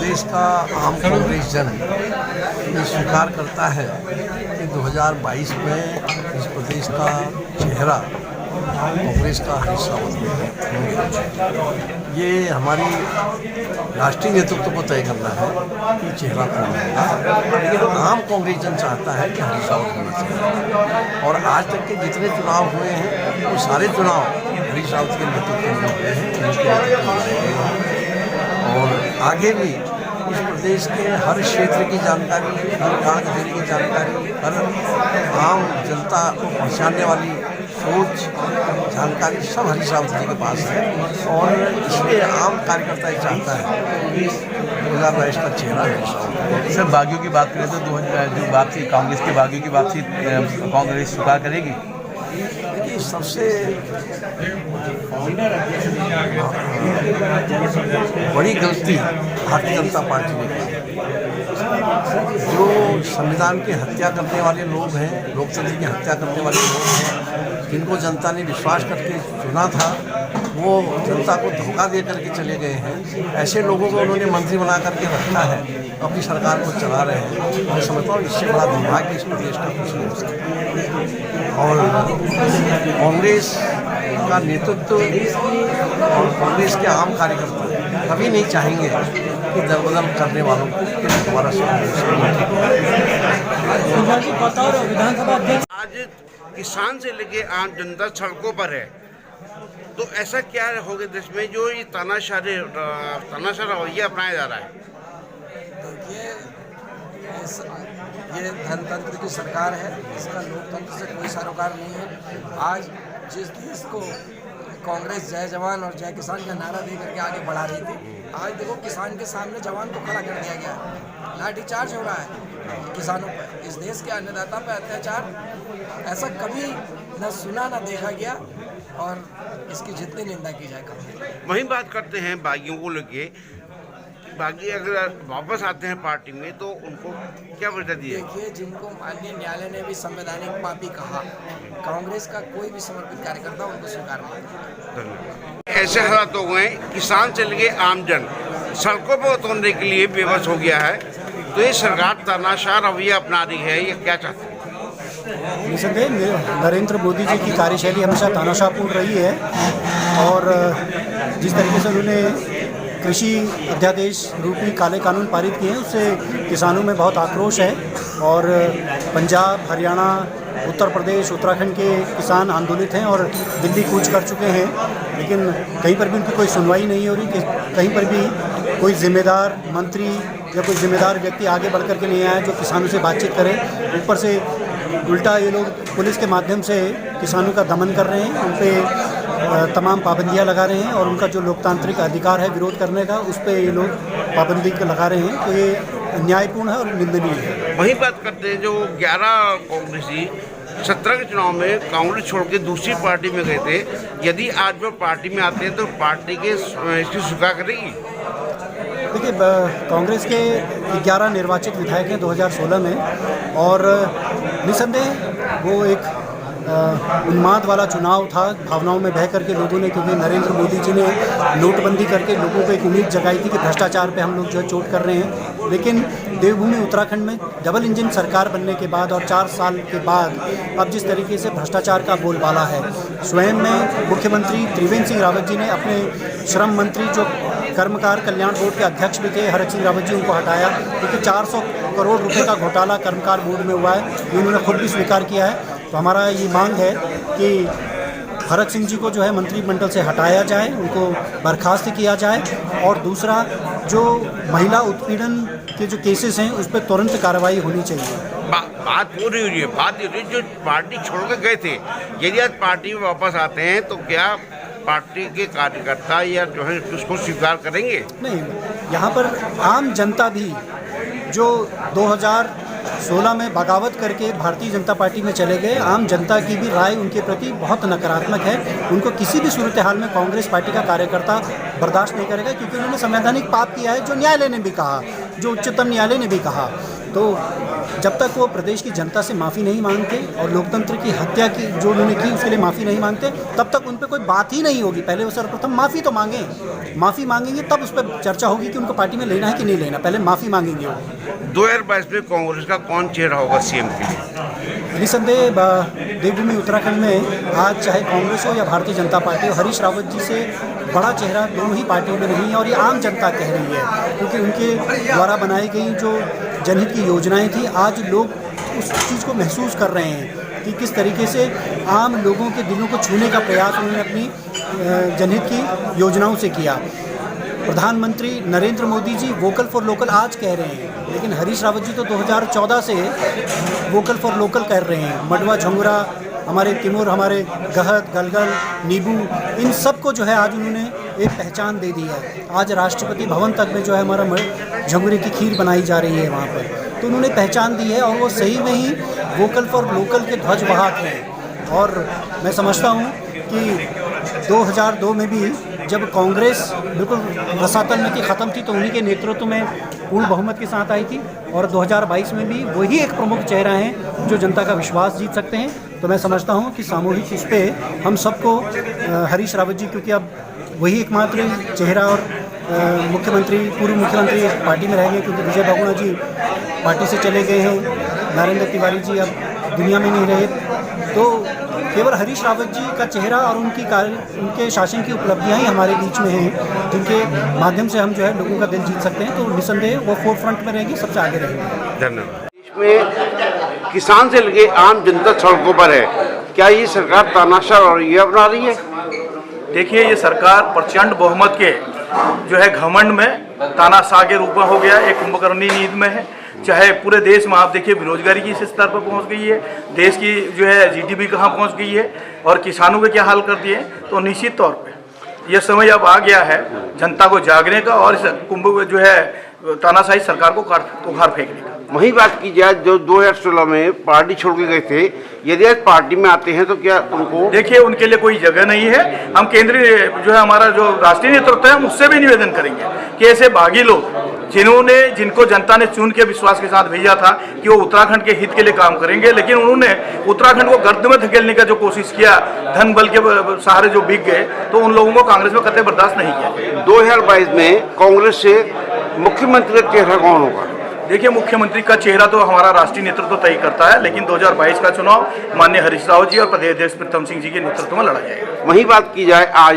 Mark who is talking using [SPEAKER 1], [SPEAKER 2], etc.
[SPEAKER 1] प्रदेश का आम कांग्रेस जन ये स्वीकार करता है कि 2022 में इस प्रदेश का चेहरा कांग्रेस का हरीश रावत है। ये हमारी राष्ट्रीय नेतृत्व को तय करना है कि चेहरा कौन होगा, लेकिन आम कांग्रेस जन चाहता है कि हरीश रावत होना चाहिए। और आज तक के जितने चुनाव हुए हैं वो सारे चुनाव हरीश रावत के नेतृत्व में हुए हैं, उनके नेतृत्व में हुए हैं। और आगे भी इस प्रदेश के हर क्षेत्र की जानकारी, हर गाँव जिले की जानकारी, हर आम जनता को पहुँचाने वाली सोच जानकारी सब हरीश रावत जी के पास है। और इसलिए आम कार्यकर्ता ये चाहता है कि 2022 का चेहरा हरीश रावत।
[SPEAKER 2] सर, बागियों की बात करें तो जो वापसी कांग्रेस के बागियों की वापसी कांग्रेस स्वीकार करेगी?
[SPEAKER 1] देखिए, सबसे बड़ी गलती भारतीय जनता पार्टी ने की। जो संविधान की हत्या करने वाले लोग हैं, लोकतंत्र की हत्या करने वाले लोग हैं, जिनको जनता ने विश्वास करके चुना था, वो जनता को धोखा दे करके चले गए हैं। ऐसे लोगों को उन्होंने मंत्री बना करके रखा है, अपनी सरकार को चला रहे हैं। मैं समझता हूँ इससे बड़ा दुर्भाग्य इस प्रदेश का कुछ नहीं हो सकता। और कांग्रेस का नेतृत्व और कांग्रेस के आम कार्यकर्ता कभी नहीं चाहेंगे कि दरबदल करने वालों को दोबारा
[SPEAKER 3] आज किसान से लेके आम जनता सड़कों पर है, तो ऐसा क्या हो गया देश में जो ये तानाशाह रवैया अपनाया जा रहा है?
[SPEAKER 4] देखिए, ये धनतंत्र की सरकार है, इसका लोकतंत्र से कोई सरोकार नहीं है। आज जिस देश को कांग्रेस जय जवान और जय किसान का नारा दे करके आगे बढ़ा रही थी, आज देखो किसान के सामने जवान को खड़ा कर दिया गया है। लाठीचार्ज हो रहा है किसानों पर। इस देश के अन्नदाता पर अत्याचार ऐसा कभी न सुना न देखा गया, और इसकी जितनी निंदा की जाए कम।
[SPEAKER 3] वहीं बात करते हैं बागियों को लेके। बागी अगर वापस आते हैं पार्टी में तो उनको क्या वजह दी है?
[SPEAKER 4] देखिए, जिनको माननीय न्यायालय ने भी संवैधानिक पापी कहा, कांग्रेस का कोई भी समर्पित कार्यकर्ता उनको स्वीकार नहीं।
[SPEAKER 3] ऐसे हालात हो गए, किसान से लेके आमजन सड़कों पर उतरने के लिए बेबस हो गया है। तो ये सरकार तानाशाह रवैया अपना रही है, ये क्या चाहते हैं?
[SPEAKER 5] निसंदेह नरेंद्र मोदी जी की कार्यशैली हमेशा तानाशाहपूर्ण रही है, और जिस तरीके से उन्होंने कृषि अध्यादेश रूपी काले कानून पारित किए हैं, उससे किसानों में बहुत आक्रोश है। और पंजाब, हरियाणा, उत्तर प्रदेश, उत्तराखंड के किसान आंदोलित हैं और दिल्ली कूच कर चुके हैं, लेकिन कहीं पर भी उनकी कोई सुनवाई नहीं हो रही। कि कहीं पर भी कोई जिम्मेदार मंत्री या कोई जिम्मेदार व्यक्ति आगे बढ़ कर के नहीं आया जो किसानों से बातचीत करे। ऊपर से उल्टा ये लोग पुलिस के माध्यम से किसानों का दमन कर रहे हैं, उन पर तमाम पाबंदियां लगा रहे हैं, और उनका जो लोकतांत्रिक अधिकार है विरोध करने का, उस पर ये लोग पाबंदी लगा रहे हैं। तो ये अन्यायपूर्ण है और निंदनीय है।
[SPEAKER 3] वही बात करते हैं जो 11 कांग्रेसी 17 के चुनाव में कांग्रेस छोड़ के दूसरी पार्टी में गए थे, यदि आज वो पार्टी में आते हैं तो पार्टी के इसकी स्वीकार करेगी?
[SPEAKER 5] देखिए, कांग्रेस के 11 निर्वाचित विधायक हैं 2016 में, और निसंदेह वो एक उन्माद वाला चुनाव था। भावनाओं में बह करके लोगों ने, क्योंकि नरेंद्र मोदी जी ने नोटबंदी करके लोगों को एक उम्मीद जगाई थी कि भ्रष्टाचार पे हम लोग जो है चोट कर रहे हैं। लेकिन देवभूमि उत्तराखंड में डबल इंजन सरकार बनने के बाद और 4 साल के बाद अब जिस तरीके से भ्रष्टाचार का बोलबाला है, स्वयं में मुख्यमंत्री त्रिवेंद्र सिंह रावत जी ने अपने श्रम मंत्री जो कर्मकार कल्याण बोर्ड के अध्यक्ष भी थे, हरक सिंह रावत जी, उनको हटाया, क्योंकि 400 करोड़ रुपए का घोटाला कर्मकार बोर्ड में हुआ है। ये उन्होंने खुद भी स्वीकार किया है। तो हमारा ये मांग है कि हरक सिंह जी को जो है मंत्रिमंडल से हटाया जाए, उनको बर्खास्त किया जाए, और दूसरा जो महिला उत्पीड़न के जो केसेस हैं उस पर तुरंत कार्रवाई होनी चाहिए।
[SPEAKER 3] बात पूरी हुई है, बात ये हुई जो पार्टी छोड़ के गए थे, यदि आज पार्टी में वापस आते हैं तो क्या पार्टी के कार्यकर्ता या जो है उसको स्वीकार करेंगे?
[SPEAKER 5] नहीं, यहाँ पर आम जनता भी जो 2016 में बगावत करके भारतीय जनता पार्टी में चले गए, आम जनता की भी राय उनके प्रति बहुत नकारात्मक है। उनको किसी भी सूरत हाल में कांग्रेस पार्टी का कार्यकर्ता बर्दाश्त नहीं करेगा, क्योंकि उन्होंने संवैधानिक पाप किया है, जो न्यायालय ने भी कहा, जो उच्चतम न्यायालय ने भी कहा। तो जब तक वो प्रदेश की जनता से माफ़ी नहीं मांगते और लोकतंत्र की हत्या की जो उन्होंने की उसके लिए माफ़ी नहीं मांगते, तब तक उन पर कोई बात ही नहीं होगी। पहले वो सर्वप्रथम माफ़ी तो मांगें, माफ़ी मांगेंगे तब उस पर चर्चा होगी कि उनको पार्टी में लेना है कि नहीं लेना। पहले माफ़ी मांगेंगे वो।
[SPEAKER 3] 2022 में कांग्रेस का कौन चेहरा होगा सीएम के लिए?
[SPEAKER 5] निसंदेह देवभूमि उत्तराखंड में आज चाहे कांग्रेस हो या भारतीय जनता पार्टी हो, हरीश रावत जी से बड़ा चेहरा दोनों ही पार्टियों में नहीं है। और ये आम जनता कह रही है, क्योंकि उनके द्वारा बनाई गई जो जनहित की योजनाएं थी, आज लोग उस चीज़ को महसूस कर रहे हैं कि किस तरीके से आम लोगों के दिलों को छूने का प्रयास उन्होंने अपनी जनहित की योजनाओं से किया। प्रधानमंत्री Narendra Modi ji vocal for local आज कह रहे हैं, लेकिन हरीश रावत जी तो 2014 से वोकल फॉर लोकल कर रहे हैं। मडवा झंगुरा, हमारे तिमोर, हमारे गहत, गलगल, नींबू, इन सब को जो है आज उन्होंने एक पहचान दे दी है। आज राष्ट्रपति भवन तक में जो है हमारा झंगुरे की खीर बनाई जा रही है वहाँ पर, तो उन्होंने पहचान दी है और वो सही में ही वोकल फॉर लोकल के ध्वजवाहक हैं। और मैं समझता हूँ कि 2002 में भी जब कांग्रेस बिल्कुल रसातल में थी, ख़त्म थी, तो उन्हीं के नेतृत्व में पूर्ण बहुमत के साथ आई थी। और 2022 में भी वही एक प्रमुख चेहरा हैं जो जनता का विश्वास जीत सकते हैं। तो मैं समझता हूँ कि सामूहिक उस पर हम सबको हरीश रावत जी, क्योंकि अब वही एकमात्र चेहरा और मुख्यमंत्री, पूर्व मुख्यमंत्री पार्टी में रह गए, क्योंकि विजय बहुगुणा जी पार्टी से चले गए हैं, नरेंद्र तिवारी जी अब दुनिया में नहीं रहे, तो केवल हरीश रावत जी का चेहरा और उनके शासन की उपलब्धियां ही हमारे बीच में हैं, जिनके माध्यम से हम जो है लोगों का दिल जीत सकते हैं। तो निसंदेह वो फोर फ्रंट में रहेगी, सबसे आगे रहेगी।
[SPEAKER 3] धन्यवाद। देश में किसान से लेके आम जनता सड़कों पर है, क्या ये सरकार तानाशाह और ये अपना रही है?
[SPEAKER 6] देखिए, ये सरकार प्रचंड बहुमत के जो है घमंड में तानाशाह के रूप में हो गया, एक कुंभकर्णी नींद में है। चाहे पूरे देश में आप देखिए बेरोजगारी की इस स्तर पर पहुंच गई है, देश की जो है जीडीपी कहाँ पहुंच गई है और किसानों के क्या हाल कर दिए। तो निश्चित तौर पे ये समय अब आ गया है जनता को जागने का और इस कुंभ जो है तानाशाही सरकार को उखाड़ फेंकने का।
[SPEAKER 3] वही बात की जाए जो 2016 में पार्टी छोड़ के गए थे, यदि आज पार्टी में आते हैं तो क्या उनको?
[SPEAKER 6] देखिए, उनके लिए कोई जगह नहीं है। हम केंद्रीय जो है हमारा जो राष्ट्रीय नेतृत्व है, हम उससे भी निवेदन करेंगे कि ऐसे बागी लोग जिनको जनता ने चुन के विश्वास के साथ भेजा था कि वो उत्तराखंड के हित के लिए काम करेंगे, लेकिन उन्होंने उत्तराखंड को गर्द में धकेलने का जो कोशिश किया, धन बल के सहारे जो बिक गए, तो उन लोगों को कांग्रेस में कतई बर्दाश्त नहीं किया।
[SPEAKER 3] 2022 में कांग्रेस से मुख्यमंत्री का चेहरा कौन होगा?
[SPEAKER 6] देखिए, मुख्यमंत्री का चेहरा तो हमारा राष्ट्रीय नेतृत्व तय करता है, लेकिन 2022 का चुनाव माननीय हरीश रावत जी और प्रदेश अध्यक्ष प्रीतम सिंह जी के नेतृत्व में लड़ा जाएगा।
[SPEAKER 3] वही बात की जाए आज